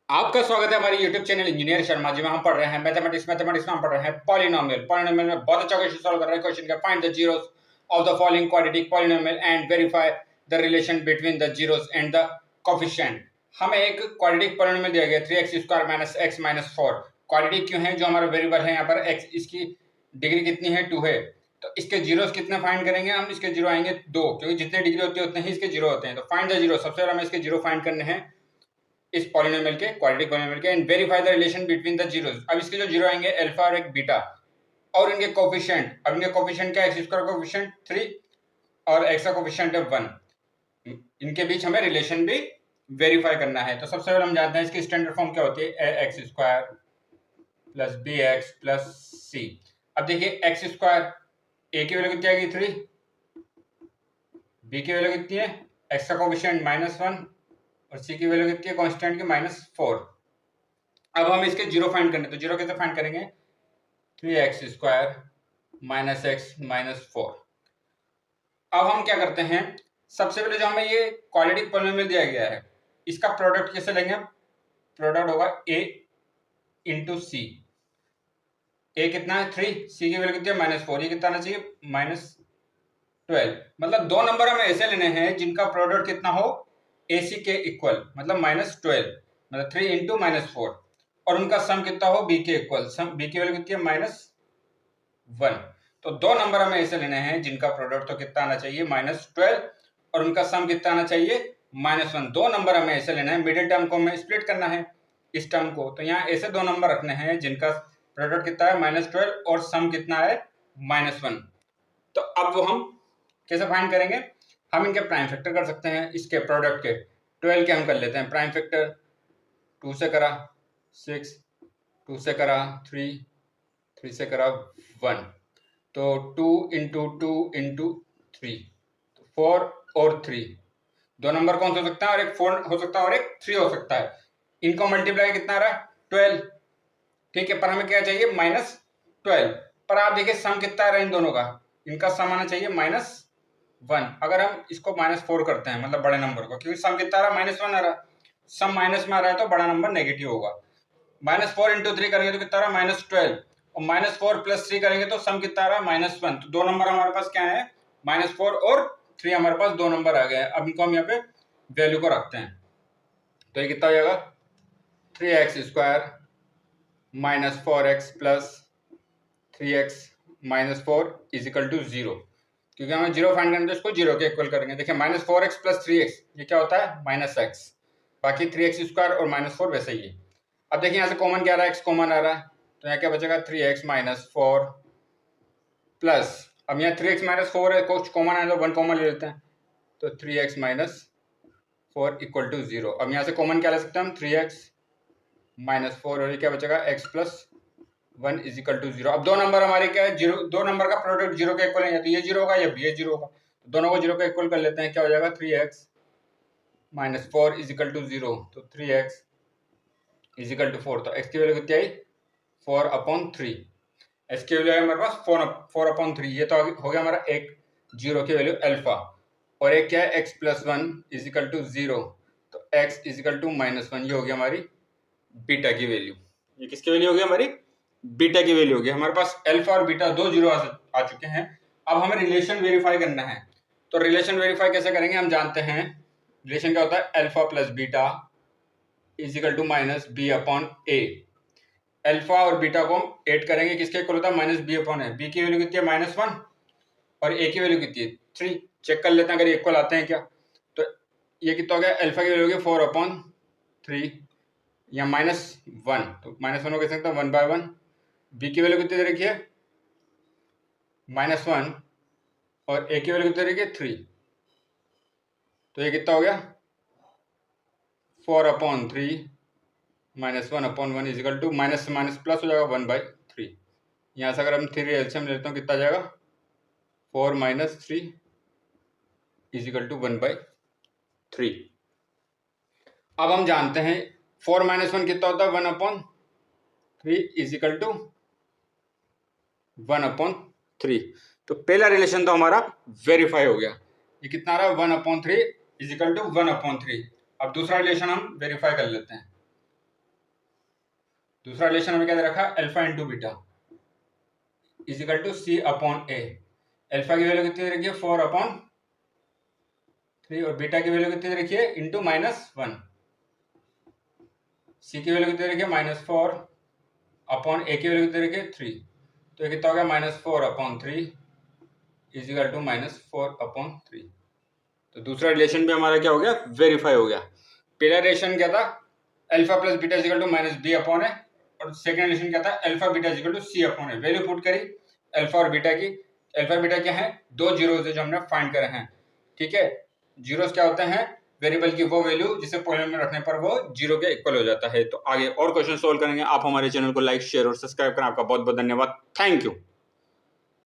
आपका स्वागत है हमारे YouTube channel engineer Sharma ji में। हम पढ़ रहे हैं मैथमेटिक्स में हम पढ़ रहे हैं पॉलिनोमियल में बहुत अच्छा क्वेश्चन सॉल्व कर रहे हैं। क्वेश्चन का find the zeros of the following quadratic polynomial and verify the relation between the zeros and the coefficient. हमें एक क्वाड्रेटिक पॉलिनोमियल दिया गया 3x² - x - 4। क्वाड्रेटिक क्यों है? जो हमारा वेरिएबल है यहाँ पर x, इसकी डिग्री कितनी है? 2 है। तो इसके जीरोस कितने फाइंड करेंगे हम? इसके जीरो आएंगे 2, क्योंकि जितने डिग्री होती है उतने ही इसके जीरो होते हैं। तो फाइंड द जीरो, सबसे पहले हमें इसके जीरो फाइंड करने हैं इस पॉलिनोमियल के, क्वाड्रेटिक पॉलिनोमियल के, and verify the relation between the zeros. अब इसके जो जीरो आएंगे अल्फा और एक बीटा, और इनके कोफिशिएंट। अब इनके कोफिशिएंट क्या है? x स्क्वायर कोफिशिएंट 3 और x का कोफिशिएंट है 1। इनके बीच हमें रिलेशन भी वेरीफाई करना है। तो सबसे पहले हम जानते हैं इसकी स्टैंडर्ड फॉर्म क्या होती है। ax² + bx + c। अब देखिए x², a की वैल्यू कितनी आएगी 3, b की वैल्यू कितनी है, x का कोफिशिएंट -1 और c की वैल्यू कितनी है कांस्टेंट की -4। अब हम इसके जीरो फाइंड करने, तो जीरो कैसे फाइंड करेंगे? 3x² - x - 4। अब हम क्या करते हैं, सबसे पहले जो हमें ये क्वाड्रेटिक पॉलिनोमियल दिया गया है, इसका प्रोडक्ट कैसे लेंगे? प्रोडक्ट होगा a इंटू सी। a कितना है 3, c की वैल्यू कितनी है -4, ये कितना आना चाहिए -12। मतलब दो नंबर हमें ऐसे लेने हैं जिनका प्रोडक्ट कितना हो ac के इक्वल, मतलब -12, मतलब 3 इंटू -4, और उनका सम कितना हो b के इक्वल। सम b की वैल्यू कितनी है -1। तो दो नंबर हमें ऐसे लेने हैं जिनका प्रोडक्ट तो कितना आना चाहिए -12, और उनका सम कितना आना चाहिए -1। दो नंबर हमें ऐसे लेना है, मिडिल टर्म को हमें स्प्लिट करना है इस टर्म को। तो यहाँ ऐसे दो नंबर रखने हैं जिनका प्रोडक्ट कितना है -12 और सम कितना है -1। तो अब वो हम कैसे फाइंड करेंगे? हम इनके प्राइम फैक्टर कर सकते हैं। इसके प्रोडक्ट के 12 के हम कर लेते हैं प्राइम फैक्टर। 2 से करा 6, 2 से करा 3, 3 से करा 1, तो 2 इंटू 2 इंटू 3, 4 और 3। दो नंबर कौन सा हो सकता है? और एक 4 हो सकता है और एक 3 हो सकता है। इनको मल्टीप्लाई कितना आ रहा है 12, ठीक है। पर हमें क्या चाहिए -12। पर आप देखिए सम कितना आ रहा है इन दोनों का, इनका सम आना चाहिए -1। अगर हम इसको -4 करते हैं, मतलब बड़े नंबर को, क्योंकि सम कितना आ रहा है -1 आ रहा है, सम माइनस में आ रहा है तो बड़ा नंबर नेगेटिव होगा। -4 इंटू 3 करेंगे तो कितना आ रहा है -12, और -4 + 3 करेंगे तो सम कितना आ रहा है -1। तो दो नंबर हमारे पास क्या है -4 और 3, हमारे पास दो नंबर आ गए हैं। अब इनको हम यहाँ पे वैल्यू को रखते हैं, तो ये कितना हो जाएगा 3x² - 4x + 3x - 4 = 0। क्योंकि हमें जीरो फाइंड करना है तो इसको जीरो के इक्वल करेंगे। देखिए -4x + 3x ये क्या होता है -x, बाकी 3x² और -4 वैसे ही है। अब देखिए यहाँ से कॉमन क्या आ रहा है, x कॉमन आ रहा है, तो यहाँ क्या बचेगा 3x - 4 प्लस, अब यहाँ 3x - 4 है, कुछ कॉमन है तो 1 कॉमन ले लेते हैं, तो 3x - 4 = 0। अब यहाँ से कॉमन क्या ले सकते हैं हम 3x - 4, और ये क्या बचेगा x + 1 = 0। अब दो नंबर हमारे क्या है जीरो, दो नंबर का प्रोडक्ट जीरो के इक्वल है, या तो ये जीरो होगा या ये जीरो होगा। तो दोनों को जीरो के इक्वल कर लेते हैं, क्या हो जाएगा 3x - 4 = 0, तो 3x = 4। तो x की वैल्यू कितनी आई 4/3। x की वैल्यू है हमारे पास 4/3। ये तो हो गया हमारा एक जीरो की वैल्यू अल्फा, और एक क्या है x + 1 = 0, तो x = -1। ये हो गया हमारी बीटा की वैल्यू। ये किसकी वैल्यू हो गई हमारी? बीटा की वैल्यू हो गई। हमारे पास अल्फा और बीटा दो जीरो आ चुके हैं। अब हमें रिलेशन वेरीफाई करना है। तो रिलेशन वेरीफाई कैसे करेंगे? हम जानते हैं रिलेशन क्या होता है, अल्फा + बीटा = -b/a। अल्फा और बीटा को हम ऐड करेंगे, किसके इक्वल होता है -b/a। b की वैल्यू कितनी है -1, और a की वैल्यू कितनी है 3। चेक कर लेते हैं अगर इक्वल आते हैं क्या। तो ये कितना हो गया, अल्फा की वैल्यू होगी 4/3, या -1, तो -1 को कह सकते हैं 1/1। b की वैल्यू कितनी दे रखी है -1, और a की वैल्यू कितनी दे रखी है 3, तो ये कितना हो गया 4/3 -1/1 = माइनस से माइनस प्लस हो जाएगा 1/3। यहाँ से अगर हम 3 एलसीएम लेते हैं कितना जाएगा 4 - 3 = 1/3। अब हम जानते हैं 4 - 1 कितना होता है 1/3 = 1/3। तो पहला रिलेशन तो हमारा वेरीफाई हो गया। ये कितना आ रहा है 1/3 = 1/3। अब दूसरा रिलेशन हम वेरीफाई कर लेते हैं। दूसरा रिलेशन हमें क्या दे रखा है, alpha into beta is equal to C upon A. अल्फा की वैल्यू कितनी दे रखी है, 4/3 और बीटा की वैल्यू कितनी दे रखी है, इंटू -1। सी की वैल्यू कितनी दे रखी है, -4 अपॉन ए की वैल्यू कितनी दे रखी है, 3। तो ये कितना हो गया, -4/3 इज इक्वल टू -4/3। तो दूसरा रिलेशन भी हमारा क्या हो गया, वेरीफाई हो गया। पहला रिलेशन क्या था, alpha plus beta is equal to -b upon A, और सेकंड रिलेशन क्या था, alpha beta is equal to c upon A. Value put करी अल्फा और बीटा की। अल्फा और बीटा क्या है, दो जीरोस है जो हमने फाइंड करे हैं। ठीक है, जीरोस क्या होते हैं, वेरिएबल की वो वैल्यू जिसे पॉलिनोमियल में रखने पर वो जीरो के इक्वल हो जाता है। तो आगे और क्वेश्चन सोल्व करेंगे। आप हमारे चैनल को लाइक, शेयर और सब्सक्राइब करें। आपका बहुत बहुत धन्यवाद। Thank you.